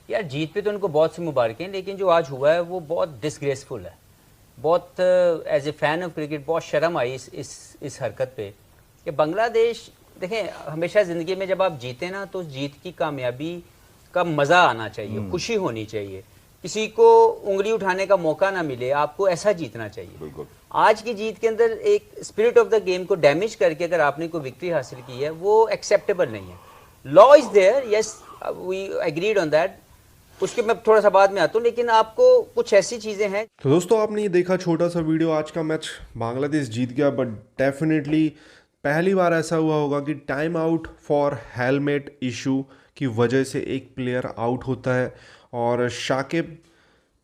यार जीत पे तो उनको बहुत सी मुबारकें, लेकिन जो आज हुआ है वो बहुत डिसग्रेसफुल है। बहुत as a fan of cricket बहुत शर्म आई इस हरकत पे कि बांग्लादेश। देखें, हमेशा ज़िंदगी में जब आप जीते ना तो जीत की कामयाबी का मज़ा आना चाहिए, खुशी होनी चाहिए, किसी को उंगली उठाने का मौका ना मिले, आपको ऐसा जीतना चाहिए। आज की जीत के अंदर एक स्पिरिट ऑफ द गेम को डैमेज करके अगर आपने कोई विक्ट्री हासिल की है वो एक्सेप्टेबल नहीं है। Law is there, yes we agreed on that, उसके मैं थोड़ा सा बाद में आता हूँ, लेकिन आपको कुछ ऐसी चीज़ें हैं। तो दोस्तों, आपने ये देखा छोटा सा वीडियो। आज का मैच बांग्लादेश जीत गया, बट डेफिनेटली पहली बार ऐसा हुआ होगा कि time out for helmet issue की वजह से एक प्लेयर आउट होता है। और शाकिब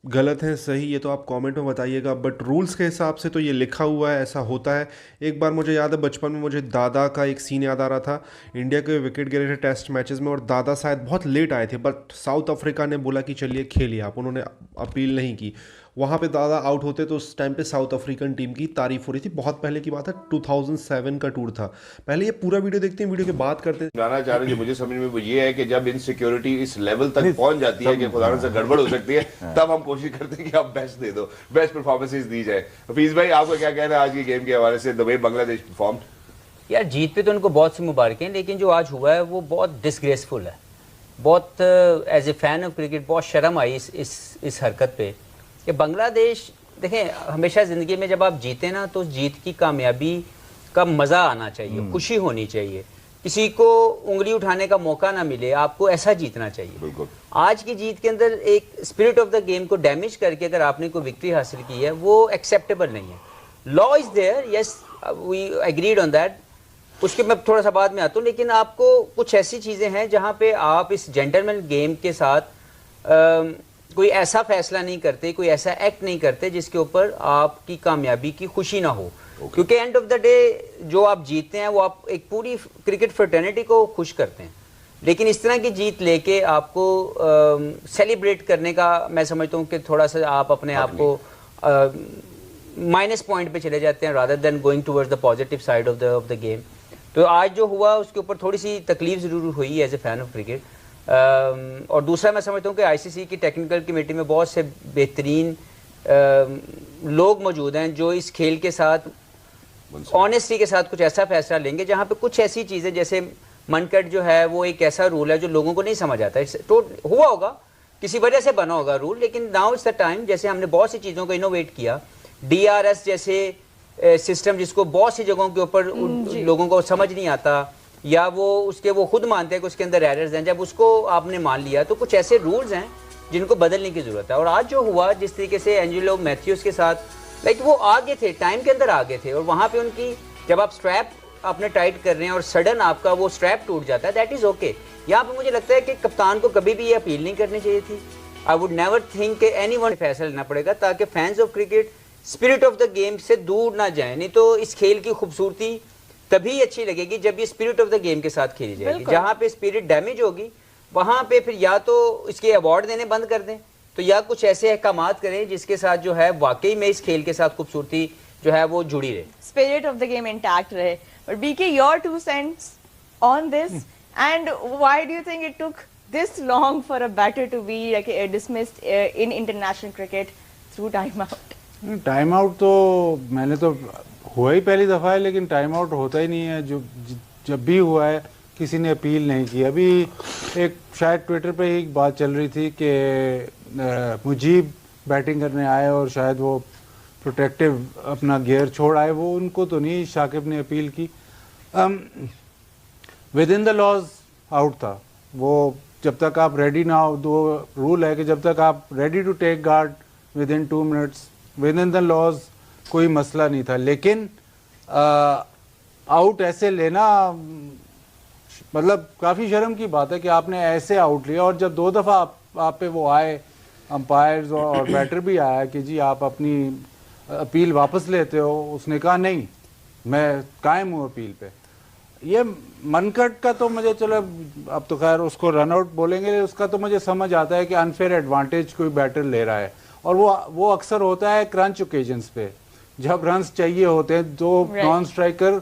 गलत है सही, ये तो आप कमेंट में बताइएगा, बट रूल्स के हिसाब से तो ये लिखा हुआ है, ऐसा होता है। एक बार मुझे याद है, बचपन में मुझे दादा का एक सीन याद आ रहा था। इंडिया के विकेट गिरे थे टेस्ट मैचेस में और दादा शायद बहुत लेट आए थे, बट साउथ अफ्रीका ने बोला कि चलिए खेलिए आप, उन्होंने अपील नहीं की। वहाँ पे दादा आउट होते तो उस टाइम पे साउथ अफ्रीकन टीम की तारीफ हो रही थी। बहुत पहले की बात है, 2007 का टूर था। पहले ये पूरा वीडियो देखते हैं, वीडियो के बाद करते हैं। जानना चाह रहे हैं, मुझे समझ में वो ये है कि जब इनसिक्योरिटी इस लेवल तक पहुंच जाती है कि खुदा से गड़बड़ हो सकती है, तब हम कोशिश करते हैं कि आप बेस्ट दे दो, बेस्ट परफॉर्मेंसेस दी जाए। हफीज भाई, आपको क्या कहना है आज की गेम के हवाले से, द वे बांग्लादेश परफॉर्म? यार जीत पे तो उनको बहुत सी मुबारकें, लेकिन जो आज हुआ है वो बहुत डिसग्रेसफुल है। बहुत as a fan of cricket बहुत शर्म आई इस हरकत पे कि बांग्लादेश। देखें, हमेशा ज़िंदगी में जब आप जीते ना तो जीत की कामयाबी का मज़ा आना चाहिए, खुशी होनी चाहिए, किसी को उंगली उठाने का मौका ना मिले, आपको ऐसा जीतना चाहिए। आज की जीत के अंदर एक स्पिरिट ऑफ द गेम को डैमेज करके अगर आपने कोई विक्ट्री हासिल की है वो एक्सेप्टेबल नहीं है। Law is there, yes we agreed on that, उसके मैं थोड़ा सा बाद में आता हूँ, लेकिन आपको कुछ ऐसी चीज़ें हैं जहाँ पे आप इस जेंटलमैन गेम के साथ कोई ऐसा फैसला नहीं करते, कोई ऐसा एक्ट नहीं करते जिसके ऊपर आपकी कामयाबी की खुशी ना हो। क्योंकि एंड ऑफ द डे जो आप जीतते हैं वो आप एक पूरी क्रिकेट फ्रेटर्निटी को खुश करते हैं। लेकिन इस तरह की जीत लेके आपको सेलिब्रेट करने का मैं समझता हूँ कि थोड़ा सा आप अपने आप को माइनस पॉइंट पे चले जाते हैं rather than going towards the positive side of the game. तो आज जो हुआ उसके ऊपर थोड़ी सी तकलीफ ज़रूर हुई as a fan of cricket. और दूसरा मैं समझता हूँ कि आईसीसी की टेक्निकल कमेटी में बहुत से बेहतरीन लोग मौजूद हैं जो इस खेल के साथ ऑनेस्टी के साथ कुछ ऐसा फैसला लेंगे जहाँ पे कुछ ऐसी चीज़ें, जैसे मनकट जो है वो एक ऐसा रूल है जो लोगों को नहीं समझ आता। तो हुआ होगा, किसी वजह से बना होगा रूल, लेकिन नाउ इट्स द टाइम। जैसे हमने बहुत सी चीज़ों को इनोवेट किया, DRS जैसे सिस्टम जिसको बहुत सी जगहों के ऊपर लोगों को समझ नहीं आता या वो खुद मानते हैं कि उसके अंदर एरर्स हैं, जब उसको आपने मान लिया तो कुछ ऐसे रूल्स हैं जिनको बदलने की ज़रूरत है। और आज जो हुआ, जिस तरीके से एंजेलो मैथ्यूज़ के साथ, लाइक वो आगे थे, टाइम के अंदर आगे थे, और वहाँ पे उनकी जब आप स्ट्रैप अपने टाइट कर रहे हैं और सडन आपका वो स्ट्रैप टूट जाता है, दैट इज़ ओके। यहाँ पे मुझे लगता है कि कप्तान को कभी भी ये अपील नहीं करनी चाहिए थी। आई वुड नेवर थिंक कि एनीवन फैसला लेना पड़ेगा, ताकि fans of cricket spirit of the game से दूर ना जाए। नहीं तो इस खेल की खूबसूरती तभी अच्छी लगेगी जब ये स्पिरिट ऑफ द गेम के साथ खेली जाएगी। जहाँ पे स्पिरिट डैमेज होगी वहाँ पे फिर या तो इसके अवार्ड देने बंद कर दें, तो या कुछ ऐसे अहकामात करें जिसके साथ जो है वाकई में इस खेल के साथ खूबसूरती जो है वो जुड़ी रहे, spirit of the game intact रहे। But BK, your 2 cents on this, and why do you think it took this long for a batter to be like dismissed in international cricket through time out? Time out तो मैंने तो हुआ ही पहली दफ़ा है, लेकिन time out होता ही नहीं है। जो जब भी हुआ है किसी ने अपील नहीं की। अभी एक शायद ट्विटर पे ही बात चल रही थी कि मुजीब बैटिंग करने आए और शायद वो प्रोटेक्टिव अपना गियर छोड़ आए, वो उनको तो नहीं शाकिब ने अपील की। Within the laws out था वो। जब तक आप रेडी ना हो, दो रूल है कि जब तक आप ready to take guard within 2 minutes, within the laws कोई मसला नहीं था। लेकिन आउट ऐसे लेना मतलब काफ़ी शर्म की बात है कि आपने ऐसे आउट लिया। और जब 2 दफ़ा आप पे वो आए अंपायर्स और बैटर भी आया कि जी आप अपनी अपील वापस लेते हो, उसने कहा नहीं, मैं कायम हूँ अपील पे। ये मनकट का तो मुझे, चलो अब तो खैर उसको रन आउट बोलेंगे, उसका तो मुझे समझ आता है कि अनफेयर एडवांटेज कोई बैटर ले रहा है। और वो अक्सर होता है क्रंच ओकेजन्स पे, जब रन्स चाहिए होते हैं, 2 नॉन स्ट्राइकर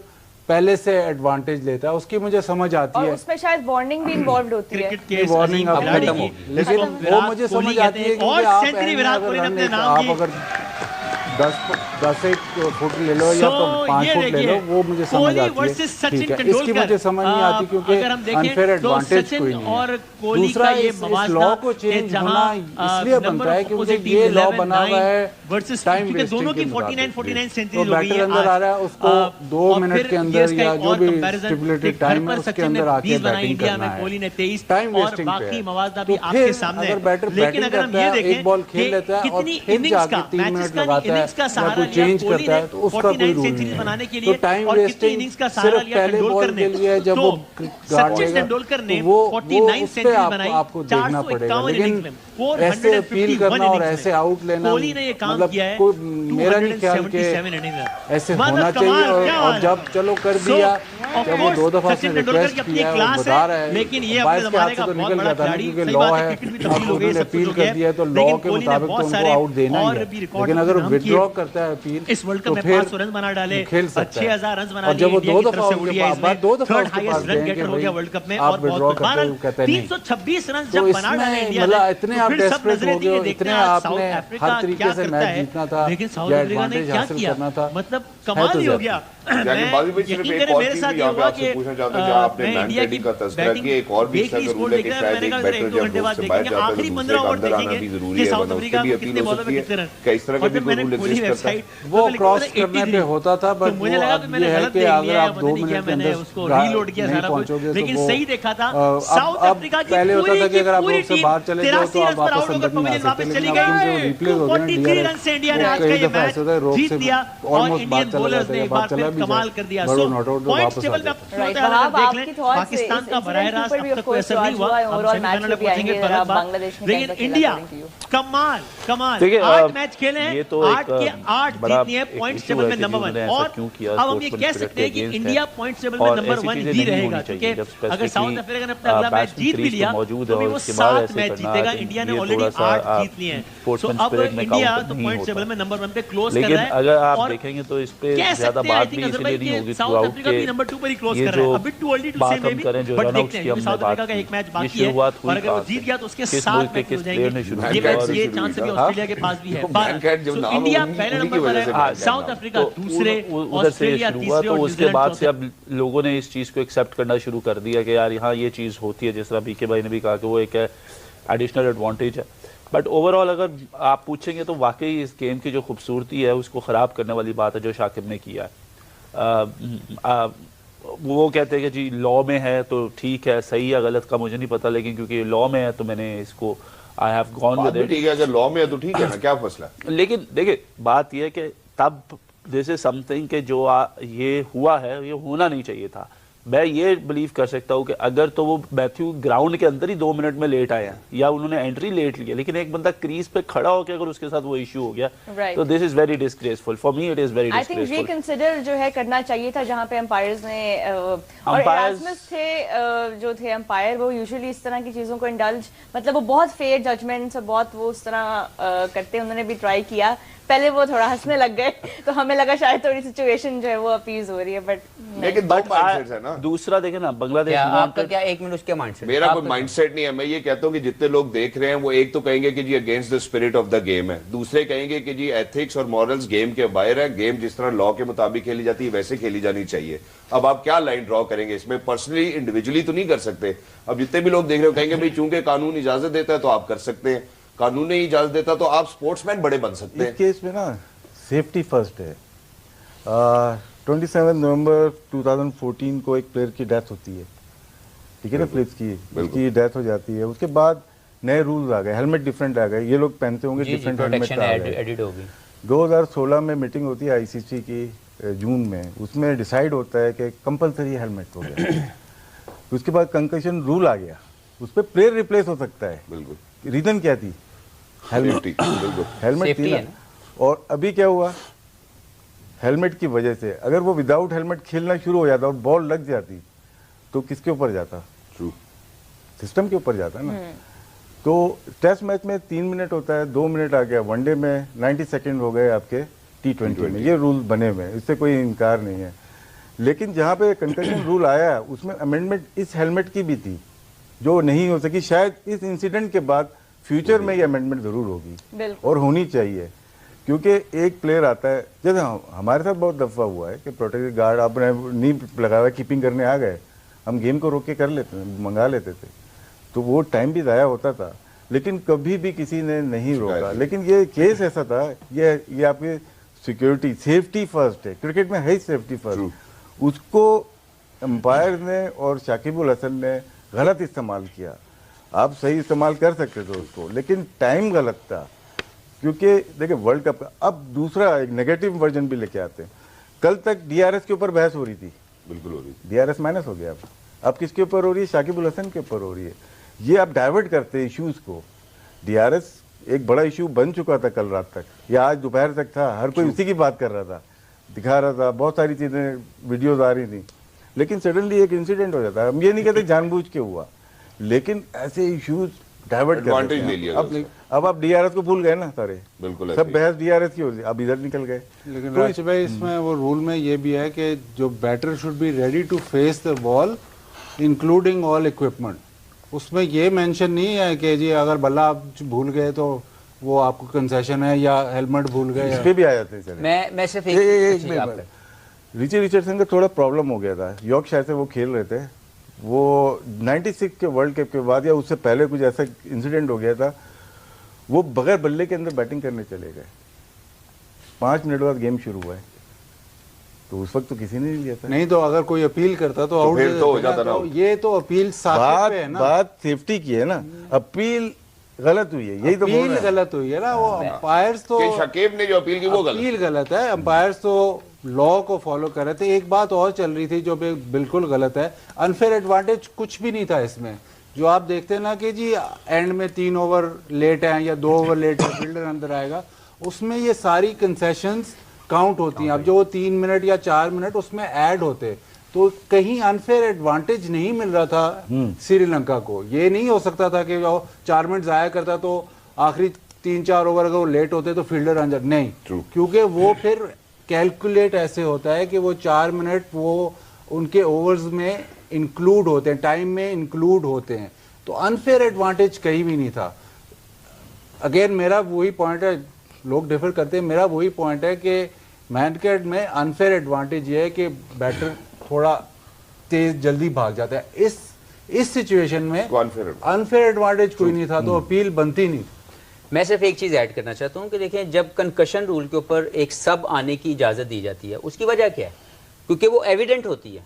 पहले से एडवांटेज लेता है, उसकी मुझे समझ आती और है। उसमें शायद बॉन्डिंग भी इन्वॉल्व होती है। क्रिकेट के वार्निंग अब खत्म खत्म होगी। लेकिन वो मुझे समझ आती है और कि आप सेंचुरी विराट कोहली ने रन अपने लेते, नाम आप की। अगर 10 फुट ले लो या 5 फुट ले लो, वो मुझे समझ आती है, ठीक है। इसकी मुझे समझ नहीं आती क्योंकि अनफेयर एडवांटेज कोई नहीं है। दूसरा इस लॉ को चेंज होना इसलिए बनता है क्योंकि ये लॉ बना हुआ है टाइम वेस्टिंग के मुताबिक। तो बैटर अंदर आ रहा है, उसको 2 मिनट के अंदर या जो भी स्टिपुलेटेड टाइम है उसके अंदर आके बैटिंग करना है, टाइम वेस्टिंग पे है। तो फिर अगर बैटर बैटिंग करता है, एक बॉल खेल लेता है और फिर जाके 3 मिनट लगाता है या कोई चेंज करता है, तो उसका कोई रूल नहीं है। तो टाइम वेस्टिंग सिर्फ पहले बॉल के लिए जब वो गार्ड लेगा तो वो उस पे आपको देखना पड़ेगा। लेकिन ऐसे अपील करना और ऐसे आउट लेना, मतलब कोई मेरा नहीं ख्याल कि ऐसे होना चाहिए। और जब चलो कर दिया, जब वो 2 दफा उसने रिक्वेस्ट किया, वो बता रहा है, बाइस के हाथ से तो निकल जाता है क्योंकि लॉ है, अब उन्होंने अपील कर दिया तो लॉ के मुताबिक तो उनको आउट देना ही है। लेकिन अगर विड्रॉ करता है अपील इस वर्ल्ड कप तो में फिर 500 रन बना डाले, खेल सकता है। 6000 रन बना और जब वो लिए 2 इंडिया की दफा तरफ से उनके ODI पास बाद 2 दफा थर्ड उसके हाईएस्ट पास रन गए गेटर कि हो गया भाई वर्ल्ड कप में। आप और विड्रॉ करते बहरहाल हो, कहते नहीं। 326 रन तो जब बना डाले इसमें इंडिया मतलब ने, इतने तो आप फिर सब डेस्परेट नजरें हो गए, ये इतने देखते हैं आपने साउथ हर अफ्रीका तरीके क्या से करता मैच है, जीतना था लेकिन साउथ या अफ्रीका ने एडवांटेज क्या हासिल किया, करना था, मतलब है कमाल तो ही हो ज्यादा। गया। जाकिर बाजी भाई सिर्फ एक और चीज भी यहाँ पे आपसे पूछना चाहता हूँ, जहाँ आपने मैन ट्रेडिंग का तस्करा किया, एक और भी इसका रूल है कि शायद एक बैटर जब ग्रुप से बाहर जाता है तो दूसरे का अंदर आना भी जरूरी है, वरना उसके भी अपील हो सकती है। क्या इस तरह का भी कोई रूल एग्जिस्ट करता है? वो क्रॉस करने पे होता था, बट वो अब ये है कि अगर आप 2 मिनट के अंदर नहीं पहुंचोगे लेकिन तो सही देखा था वो साउथ अब अफ्रीका की पहले होता था कि अगर आप पूरी ग्रुप से टीम बाहर चले जाओ तो 83 आप वापस रन अंदर नहीं आ सकते, वापस चली लेकिन अब जो गई। रिप्ले हो गया 43 रन से इंडिया ने आज का कई ये दफा मैच ऐसा होता है रोक जीत से लिया और ऑलमोस्ट इंडियन बात चला बॉलर्स जाता ने है, एक बार बात चला फिर भी कमाल जाए, कर दिया। बट वो सो नॉट आउट पॉइंट्स वापस आ टेबल में जाता है। अब राइट, अगर वहाब, देख आपकी लें thoughts पाकिस्तान इस का बराह incident के रास्त ऊपर भी अब of तक कोई course असर नहीं आज हुआ। हुआ है, अब overall सेमीफाइनल match में भी पहुंचेंगे आएंगे, तो अलग अब बात। बांग्लादेश ने लेकिन कैसा खेला इंडिया according to you? कमाल कमाल देखिए, 8 मैच खेले ये हैं, तो 8 के 8 बड़ा जीतनी है, एक पॉइंट्स issue टेबल है में कि नंबर उन्होंने 1। ऐसा और क्यों किया, अब हम ये sportsman कह spirit सकते हैं के कि against इंडिया है। पॉइंट्स टेबल में और नंबर ऐसी 1 चीजें ही नहीं रहेगा, होनी चाहिए क्योंकि जब अगर साउथ specifically, अफ्रीका ने अपना अगला मैच batsman जीत भी crease लिया पे मौजूद तो है भी और वो उसके बाद 7 ऐसे मैच करना, जीतेगा। I think इंडिया ने ये ऑलरेडी थोड़ा सा 8 जीत लिए हैं। sportsman तो अब spirit में इंडिया count तो नहीं पॉइंट्स टेबल होता। में नंबर 1 पे क्लोज कर लेकिन रहा है। अगर आप और देखेंगे तो इस पे कह ज्यादा सकते हैं, I बात think, भी अजहर इसलिए भाई, नहीं कि होगी साउथ throughout अफ्रीका भी के नंबर 2 पर ही क्लोज ये कर रहा है। जो अभी टू अर्ली टू बात से हम करें, जो बट रन देखते आउट्स हैं की क्योंकि हमने साउथ बात अफ्रीका का की, एक मैच ये बाकी है शुरुआत और हुई अगर वो कहाँ जीत से? गया तो उसके किस 7 मुल्क के मैच हो किस प्लेयर ने जाएंगे। शुरू ये किया मैच और ये शुरू चांस हुई अभी था? ऑस्ट्रेलिया के पास भी है। मैनकैट जब नाम है, इंडिया उन्हीं- पहले उन्हीं की नंबर पर वजह से है, मैनकैट साउथ नाम। अफ्रीका दूसरे, उधर से ऑस्ट्रेलिया शुरू हुआ, तीसरे तो और उसके न्यूजीलैंड बाद से चौथे। अब लोगों ने इस चीज़ को एक्सेप्ट करना शुरू कर दिया कि यार यहाँ ये चीज़ होती है, जिस तरह बीके भाई ने भी कहा कि वो एक एडिशनल एडवांटेज है। बट ओवरऑल अगर आप पूछेंगे तो वाकई इस गेम की जो खूबसूरती है उसको ख़राब करने वाली बात है जो शाकिब ने किया है। वो कहते हैं कि जी लॉ में है तो ठीक है, सही है गलत का मुझे नहीं पता, लेकिन क्योंकि लॉ में है तो मैंने इसको आई हैव गॉन बात विद भी इट। ठीक है, अगर लॉ में है तो ठीक है ना, क्या मसला है? लेकिन देखिए बात यह है कि तब दिस इज समथिंग कि जो ये हुआ है ये होना नहीं चाहिए था। मैं ये बिलीव कर सकता हूँ कि अगर तो वो मैथ्यू ग्राउंड के अंदर ही 2 मिनट में लेट आए हैं या उन्होंने एंट्री लेट लिया, लेकिन एक बंदा क्रीज पे खड़ा होकर अगर उसके साथ वो इशू हो गया Right. तो this is very disgraceful for me, it is very I think disgraceful. Reconsider जो है करना चाहिए था जहां पे अंपायर्स ने और Umpires- एरास्मस थे जो थे अंपायर, वो यूजुअली इस तरह की चीजों को इंडल्ज, मतलब वो बहुत फेयर जजमेंट्स और बहुत वो उस तरह करते हैं। उन्होंने भी ट्राई किया, पहले वो थोड़ा हंसने लग गए तो हमें लगा शायद थोड़ी सिचुएशन जो है वो अपीज हो रही है, बट लेकिन दो माइंडसेट्स है ना। दूसरा देखे ना बांग्लादेश क्या आपका wanted- क्या 1 मिनट उसके माइंडसेट? मेरा कोई माइंडसेट नहीं है। मैं ये कहता हूँ कि जितने लोग देख रहे हैं वो एक तो कहेंगे कि जी against the spirit of the game है, दूसरे कहेंगे कि जी एथिक्स और मॉरल्स गेम के बाहर है, गेम जिस तरह लॉ के मुताबिक खेली जाती है वैसे खेली जानी चाहिए। अब आप क्या लाइन ड्रॉ करेंगे इसमें? पर्सनली इंडिविजुअली तो नहीं कर सकते। अब जितने भी लोग देख रहे हो कहेंगे भाई चूंकि कानून इजाजत देता है तो आप कर सकते हैं, कानून नहीं इजाजत देता तो आप स्पोर्ट्समैन बड़े बन सकते इस हैं। केस में ना सेफ्टी फर्स्ट है। 27 नवंबर 2014 को एक प्लेयर की डेथ होती है, ठीक है ना, फिलिप्स की, उसकी डेथ हो जाती है। उसके बाद नए रूल्स आ गए, हेलमेट डिफरेंट आ गए, ये लोग पहनते होंगे डिफरेंट हेलमेट प्रोटेक्शन आ गए। एडिट होगी। 2016 में मीटिंग होती है आईसीसी की जून में, उसमें डिसाइड होता है कि कंपलसरी हेलमेट हो गया। उसके बाद कंकशन रूल आ गया, उस पर प्लेयर रिप्लेस हो सकता है। बिल्कुल, रीजन क्या थी? हेलमेट, बिल्कुल हेलमेट थी ना। और अभी क्या हुआ, हेलमेट की वजह से अगर वो विदाउट हेलमेट खेलना शुरू हो जाता और बॉल लग जाती तो किसके ऊपर जाता? ट्रू, सिस्टम के ऊपर जाता ना। तो टेस्ट मैच में 3 मिनट होता है, 2 मिनट आ गया, वनडे में 90 सेकंड हो गए आपके T20 में। ये रूल बने हुए हैं, इससे कोई इनकार नहीं है। लेकिन जहाँ पे कंकशन रूल आया उसमें अमेंडमेंट इस हेलमेट की भी थी जो नहीं हो सकी। शायद इस इंसिडेंट के बाद फ्यूचर में ये अमेंडमेंट जरूर होगी बिल्कुल। और होनी चाहिए, क्योंकि एक प्लेयर आता है, जैसे हमारे साथ बहुत दफा हुआ है कि प्रोटेक्टिव गार्ड आपने नी लगाया हुआ कीपिंग करने आ गए, हम गेम को रोक के कर लेते मंगा लेते थे, तो वो टाइम भी ज़ाया होता था, लेकिन कभी भी किसी ने नहीं रोका। लेकिन ये केस ऐसा था, ये आपकी सिक्योरिटी सेफ्टी फर्स्ट है, क्रिकेट में है सेफ्टी फर्स्ट, उसको अंपायर ने और शाकिब उल हसन ने गलत इस्तेमाल किया। आप सही इस्तेमाल कर सकते थे उसको, लेकिन टाइम गलत था, क्योंकि देखिए वर्ल्ड कप का अब दूसरा एक नेगेटिव वर्जन भी लेके आते हैं। कल तक डीआरएस के ऊपर बहस हो रही थी, बिल्कुल हो रही थी, डीआरएस माइनस हो गया, अब किसके ऊपर हो रही है? शाकिब उल हसन के ऊपर हो रही है। ये आप डाइवर्ट करते हैं इश्यूज को। डीआरएस एक बड़ा इशू बन चुका था कल रात तक, या आज दोपहर तक था, हर कोई उसी की बात कर रहा था, दिखा रहा था, बहुत सारी चीजें वीडियोज आ रही थी, लेकिन सडनली एक इंसिडेंट हो जाता है। हम ये नहीं कहते जानबूझ के हुआ, लेकिन ऐसे इश्यूज डाइवर्ट कर एडवांटेज ले लिया अब आप डीआरएस को भूल गए ना सारे, बिल्कुल सब बहस डीआरएस की होती, अब इधर निकल गए। लेकिन राशिद भाई इसमें वो रूल में ये भी है कि जो batter should be ready to face the ball including all equipment. उसमें ये मेंशन नहीं है कि जी अगर बल्ला आप भूल गए तो वो आपको कंसेशन है, या हेलमेट भूल गए। इस पे भी आ जाते हैं चले। मैं सिर्फ एक रिची रिचर्डसन का थोड़ा प्रॉब्लम हो गया था, यॉर्कशायर से वो खेल रहे थे, वो 96 के वर्ल्ड कप के बाद या उससे पहले कुछ ऐसा इंसिडेंट हो गया था, वो बगैर बल्ले के अंदर बैटिंग करने चले गए, 5 मिनट बाद गेम शुरू हुआ है, तो उस वक्त तो किसी ने नहीं लिया था। नहीं तो अगर कोई अपील करता तो आउट फिर तो हो जाता ना। ये तो अपील साकिब पे है ना, बात सेफ्टी की है ना, अपील गलत हुई है, यही तो बोल अपील रहे हैं। गलत हुई है ना। वो अंपायर्स तो कि शकीब ने जो अपील की वो गलत, अपील गलत है, अंपायर्स तो लॉ को फॉलो कर रहे थे। एक बात और चल रही थी जो बिल्कुल गलत है, अनफेयर एडवांटेज कुछ भी नहीं था इसमें। जो आप देखते हैं ना कि जी एंड में 3 ओवर लेट हैं या 2 ओवर लेट है, फील्डर अंदर आएगा, उसमें ये सारी कंसेशंस काउंट होती हैं। अब जो 3 मिनट या 4 मिनट उसमें ऐड होते, तो कहीं अनफेयर एडवांटेज नहीं मिल रहा था श्रीलंका को। ये नहीं हो सकता था कि 4 मिनट जाया करता तो आखिरी 3-4 ओवर अगर वो लेट होते तो फील्डर अंदर नहीं, क्योंकि वो फिर कैलकुलेट ऐसे होता है कि वो 4 मिनट वो उनके ओवर्स में इंक्लूड होते हैं, टाइम में इंक्लूड होते हैं, तो अनफेयर एडवांटेज कहीं भी नहीं था। अगेन मेरा वही पॉइंट है, लोग डिफर करते हैं, मेरा वही पॉइंट है कि मैनकेट में अनफेयर एडवांटेज ये है कि बैटर थोड़ा तेज जल्दी भाग जाता है। इस सिचुएशन में अनफेयर एडवांटेज कोई नहीं था, तो अपील बनती नहीं। मैं सिर्फ एक चीज़ ऐड करना चाहता हूँ कि देखें, जब कंकशन रूल के ऊपर एक सब आने की इजाज़त दी जाती है, उसकी वजह क्या है? क्योंकि वो एविडेंट होती है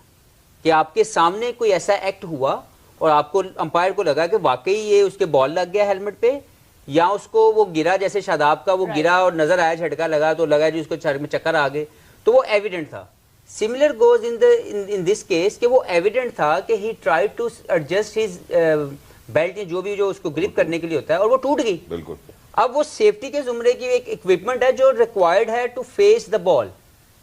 कि आपके सामने कोई ऐसा एक्ट हुआ और आपको अंपायर को लगा कि वाकई ये उसके बॉल लग गया हेलमेट पे, या उसको वो गिरा, जैसे शादाब का वो गिरा और नजर आया, झटका लगा तो लगा जी उसको सर में चक्कर आ गए, तो वो एविडेंट था। Similar goes in this case कि वो एविडेंट था कि he tried to adjust his belt, जो उसको ग्रिप करने के लिए होता है, और वो टूट गई। बिल्कुल। अब वो सेफ्टी के जुमरे की एक इक्विपमेंट है जो रिक्वायर्ड है to face the ball.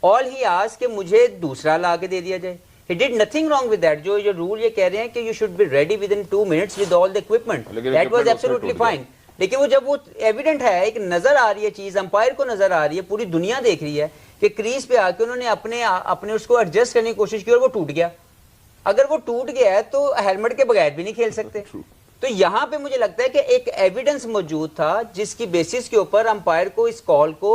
All he asked कि मुझे दूसरा ला के दे दिया जाए। He did nothing wrong with that। जो रूल ये कह रहे हैं कि you should be ready within 2 minutes with all the equipment, that was absolutely fine। लेकिन वो जब वो एविडेंट है, एक नजर आ रही है चीज, अंपायर को नजर आ रही है, पूरी दुनिया देख रही है कि क्रीज पे आके उन्होंने अपने उसको एडजस्ट करने की कोशिश की और वो टूट गया। अगर वो टूट गया है तो हेलमेट के बगैर भी नहीं खेल सकते। तो यहाँ पे मुझे लगता है कि एक एविडेंस मौजूद था जिसकी बेसिस के ऊपर अंपायर को इस कॉल को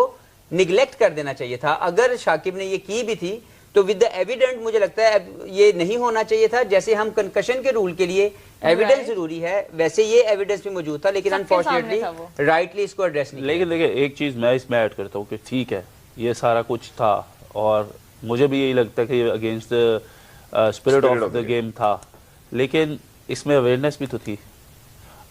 निगलेक्ट कर देना चाहिए था। अगर शाकिब ने ये की भी थी तो विद द एविडेंट मुझे लगता है ये नहीं होना चाहिए था। जैसे हम कंकशन के रूल के लिए एविडेंस जरूरी है, वैसे ये एविडेंस भी मौजूद था, लेकिन अनफॉर्चुनेटली राइटली इसको एड्रेस नहीं। लेकिन देखिए एक चीज़ मैं इसमें ऐड करता हूँ कि ठीक है ये सारा कुछ था और मुझे भी यही लगता है कि against the spirit of the game था, लेकिन इसमें अवेयरनेस भी तो थी।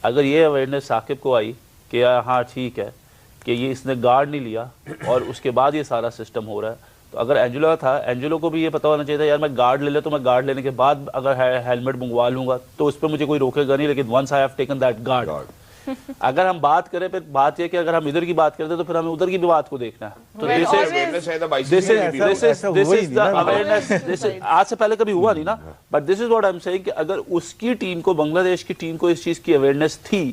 अगर ये अवेयरनेस साकिब को आई कि हाँ ठीक है कि ये इसने गार्ड नहीं लिया और उसके बाद ये सारा सिस्टम हो रहा है, तो अगर एंजेलो था, एंजेलो को भी ये पता होना चाहिए था यार मैं गार्ड ले ले तो मैं गार्ड लेने के बाद अगर हेलमेट मंगवा लूंगा तो उस पर मुझे कोई रोकेगा नहीं, लेकिन once I have taken that guard. अगर हम बात करें फिर बात ये कि अगर हम इधर की बात करते तो फिर हमें उधर की भी बात को देखना है। तो दिस इज द अवेयरनेस। आज से पहले कभी हुआ नहीं ना, but this is what I am saying कि अगर उसकी टीम को, बांग्लादेश की टीम को इस चीज की अवेयरनेस थी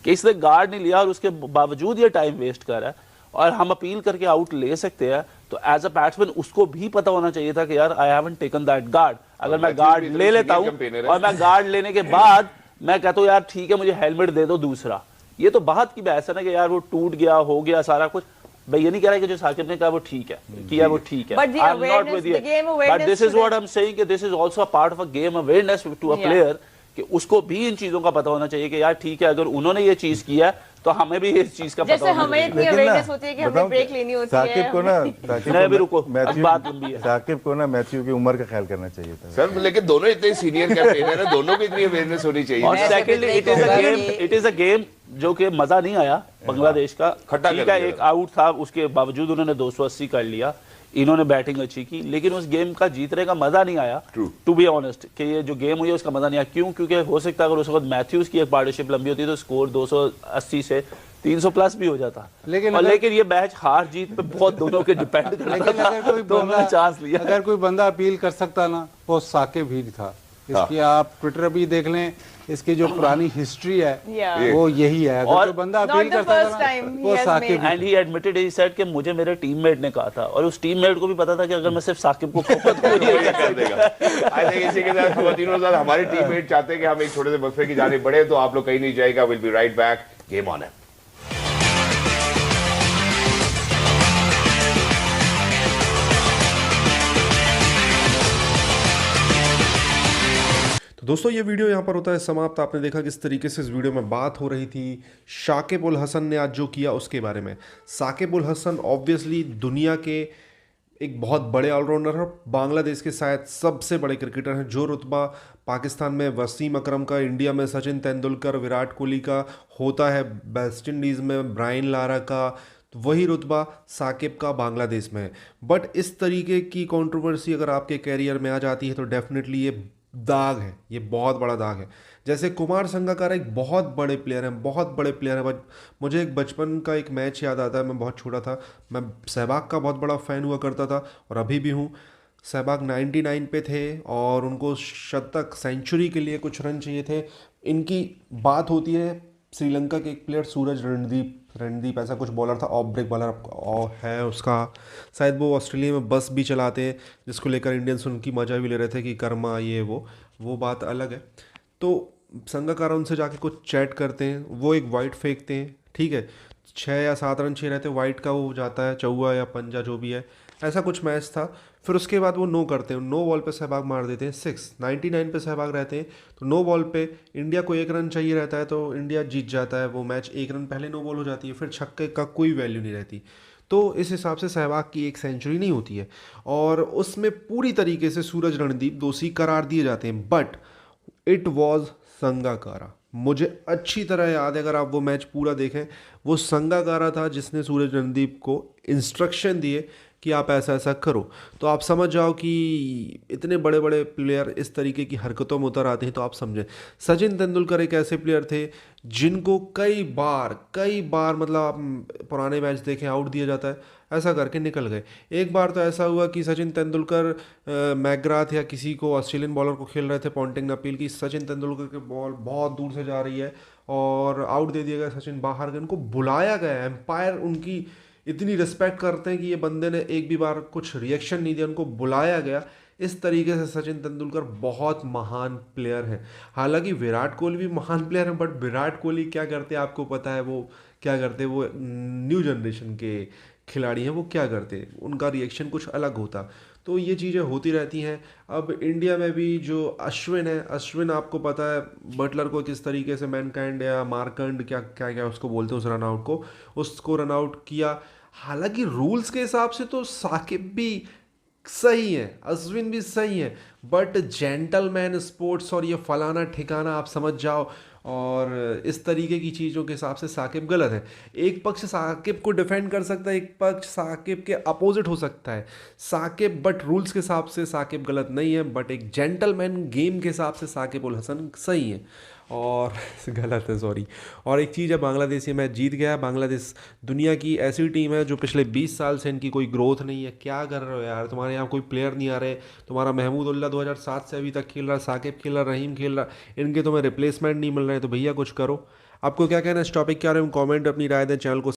कि इसने गार्ड नहीं लिया और उसके बावजूद ये टाइम वेस्ट कर रहा है और हम अपील करके आउट ले सकते हैं, तो एज अ बैट्समैन उसको भी पता होना चाहिए था कि यार I haven't taken that guard, अगर मैं मैथ्यूज गार्ड भी ले इतने लेता senior हूँ campaigner है। और मैं गार्ड लेने के बाद मैं कहता हूँ यार ठीक है मुझे हेलमेट दे दो दूसरा, ये तो बात की बहस है ना कि यार वो टूट गया हो गया सारा कुछ। मैं ये नहीं कह रहा कि जो साकिब ने कहा वो ठीक है, किया वो ठीक है, But the I am not awareness, with the game awareness but this is today- what I am saying कि this is also a part of a game awareness to a Yeah. Player, कि उसको भी इन चीजों का पता होना चाहिए कि यार ठीक है अगर उन्होंने ये चीज किया है तो हमें भी इस चीज का पता जैसे होना हमें चाहिए। इतनी लेकिन ना, अवेयरनेस होती है कि हमें बताऊं ब्रेक क्या? लेनी होती है। साकिब को ना साकिब नहीं, को अभी रुको, मैथ्यू अभी बात लंबी है। साकिब को ना मैथ्यू की उम्र का ख्याल करना चाहिए था। सर लेकिन दोनों इतने सीनियर कैप्टन है, दोनों को इतनी अवेयरनेस होनी चाहिए। और मैं ऐसे सेकंड भी इट इज अ कहूंगा गेम, कि- इट इज अ गेम जो कि मजा नहीं आया बांग्लादेश का। खट्टा ठीक कर है दिया। एक आउट था, उसके बावजूद उन्होंने 280 कर लिया, इन्होंने बैटिंग अच्छी की, लेकिन उस गेम का जीतने का मजा नहीं आया True. टू बी ऑनेस्ट, कि ये जो गेम हुई है उसका मजा नहीं आया। क्यों? क्योंकि हो सकता है अगर उस वक्त मैथ्यूज की एक पार्टनरशिप लंबी होती तो स्कोर 280 से 300 प्लस भी हो जाता। लेकिन ये मैच हार जीत पे बहुत दोनों के डिपेंड करता लेकिन था, अगर कोई तो उन्होंने चांस लिया। अगर कोई बंदा अपील कर सकता ना वो साकिब ही था। इसकी आप ट्विटर भी देख लें, इसकी जो पुरानी हिस्ट्री है Yeah. वो यही है। अगर और कोई बंदा Not अपील the करता first था time ना he वो has Sakib made- and he admitted, he said कि मुझे मेरे टीममेट ने कहा था, और उस टीममेट को भी पता था कि अगर मैं सिर्फ साकिब को कहूंगा तो वो ये कर देगा। आई थिंक इसी के साथ खवातीनों साथ हमारी टीममेट चाहते हैं कि हम एक छोटे से वक्फे की जानिब बढ़े, तो आप लोग कहीं नहीं जाएगा। Will be right back, game on है। तो दोस्तों ये वीडियो यहाँ पर होता है समाप्त। आपने देखा किस तरीके से इस वीडियो में बात हो रही थी शाकिब उल हसन ने आज जो किया उसके बारे में। साकिब उल हसन ऑब्वियसली दुनिया के एक बहुत बड़े ऑलराउंडर हैं, बांग्लादेश के शायद सबसे बड़े क्रिकेटर हैं। जो रुतबा पाकिस्तान में वसीम अकरम का, इंडिया में सचिन तेंदुलकर, विराट कोहली का होता है, वेस्ट इंडीज़ में ब्रायन लारा का, तो वही रुतबा साकिब का बांग्लादेश में है। बट इस तरीके की कंट्रोवर्सी अगर आपके कैरियर में आ जाती है तो डेफिनेटली ये दाग है, ये बहुत बड़ा दाग है। जैसे कुमार संगकारा एक बहुत बड़े प्लेयर हैं, बहुत बड़े प्लेयर हैं। मुझे एक बचपन का एक मैच याद आता है, मैं बहुत छोटा था, मैं सहवाग का बहुत बड़ा फ़ैन हुआ करता था और अभी भी हूँ। सहवाग 99 पे थे और उनको शतक सेंचुरी के लिए कुछ रन चाहिए थे। इनकी बात होती है श्रीलंका के एक प्लेयर सूरज रणदीप ऐसा कुछ बॉलर था, ऑफ ब्रेक बॉलर है उसका, शायद वो ऑस्ट्रेलिया में बस भी चलाते हैं, जिसको लेकर इंडियंस उनकी मजा भी ले रहे थे कि कर्मा ये वो बात अलग है। तो संगकारा उनसे जाके कुछ चैट करते हैं, वो एक वाइट फेंकते हैं, ठीक है, 6 या 7 रन चाहिए रहते, वाइट का वो जाता है चौवा या पंजा जो भी है, ऐसा कुछ मैच था। फिर उसके बाद वो नो करते हैं, नो बॉल पे सहवाग मार देते हैं 6, 99 पे सहवाग रहते हैं। तो नो बॉल पे इंडिया को 1 रन चाहिए रहता है तो इंडिया जीत जाता है वो मैच, 1 रन पहले नो बॉल हो जाती है, फिर छक्के का कोई वैल्यू नहीं रहती। तो इस हिसाब से सहवाग की एक सेंचुरी नहीं होती है और उसमें पूरी तरीके से सूरज रणदीप दोषी करार दिए जाते हैं। बट इट वॉज संगकारा, मुझे अच्छी तरह याद है, अगर आप वो मैच पूरा देखें, वो संगकारा था जिसने सूरज रणदीप को इंस्ट्रक्शन दिए कि आप ऐसा ऐसा करो। तो आप समझ जाओ कि इतने बड़े बड़े प्लेयर इस तरीके की हरकतों में उतर आते हैं तो आप समझें। सचिन तेंदुलकर एक ऐसे प्लेयर थे जिनको कई बार मतलब आप पुराने मैच देखें आउट दिया जाता है, ऐसा करके निकल गए। एक बार तो ऐसा हुआ कि सचिन तेंदुलकर मैकग्राथ या किसी को ऑस्ट्रेलियन बॉलर को खेल रहे थे, पॉन्टिंग ने अपील की, सचिन तेंदुलकर की बॉल बहुत दूर से जा रही है और आउट दे दिया गया, सचिन बाहर गए, उनको बुलाया गया। एम्पायर उनकी इतनी रिस्पेक्ट करते हैं कि ये बंदे ने एक भी बार कुछ रिएक्शन नहीं दिया, उनको बुलाया गया। इस तरीके से सचिन तेंदुलकर बहुत महान प्लेयर हैं। हालांकि विराट कोहली भी महान प्लेयर हैं, बट विराट कोहली क्या करते हैं आपको पता है, वो क्या करते हैं, वो न्यू जनरेशन के खिलाड़ी हैं, वो क्या करते हैं, उनका रिएक्शन कुछ अलग होता। तो ये चीज़ें होती रहती हैं। अब इंडिया में भी जो अश्विन है, अश्विन आपको पता है बटलर को किस तरीके से मैनकाइंड या मार्कंड क्या उसको बोलते हैं उस रनआउट को, उसको रनआउट किया। हालांकि रूल्स के हिसाब से तो साकिब भी सही है, अश्विन भी सही है, बट जेंटलमैन स्पोर्ट्स और ये फलाना ठिकाना आप समझ जाओ और इस तरीके की चीज़ों के हिसाब से साकिब गलत है। एक पक्ष साकिब को डिफेंड कर सकता है, एक पक्ष साकिब के अपोजिट हो सकता है साकिब, बट रूल्स के हिसाब से साकिब गलत नहीं है, बट एक जेंटलमैन गेम के हिसाब से साकिब उल हसन सही है और गलत है, सॉरी। और एक चीज़ है, बांग्लादेश ये मैच जीत गया। बांग्लादेश दुनिया की ऐसी टीम है जो पिछले 20 साल से इनकी कोई ग्रोथ नहीं है। क्या कर रहे हो यार, तुम्हारे यहाँ कोई प्लेयर नहीं आ रहे, तुम्हारा महमूदुल्लाह 2007 से अभी तक खेल रहा, साकिब खेल रहा, रहीम खेल रहा, इनके तुम्हें रिप्लेसमेंट नहीं मिल रहे हैं, तो भैया कुछ करो। आपको क्या कहना है इस टॉपिक के बारे में, कमेंट अपनी राय दें, चैनल को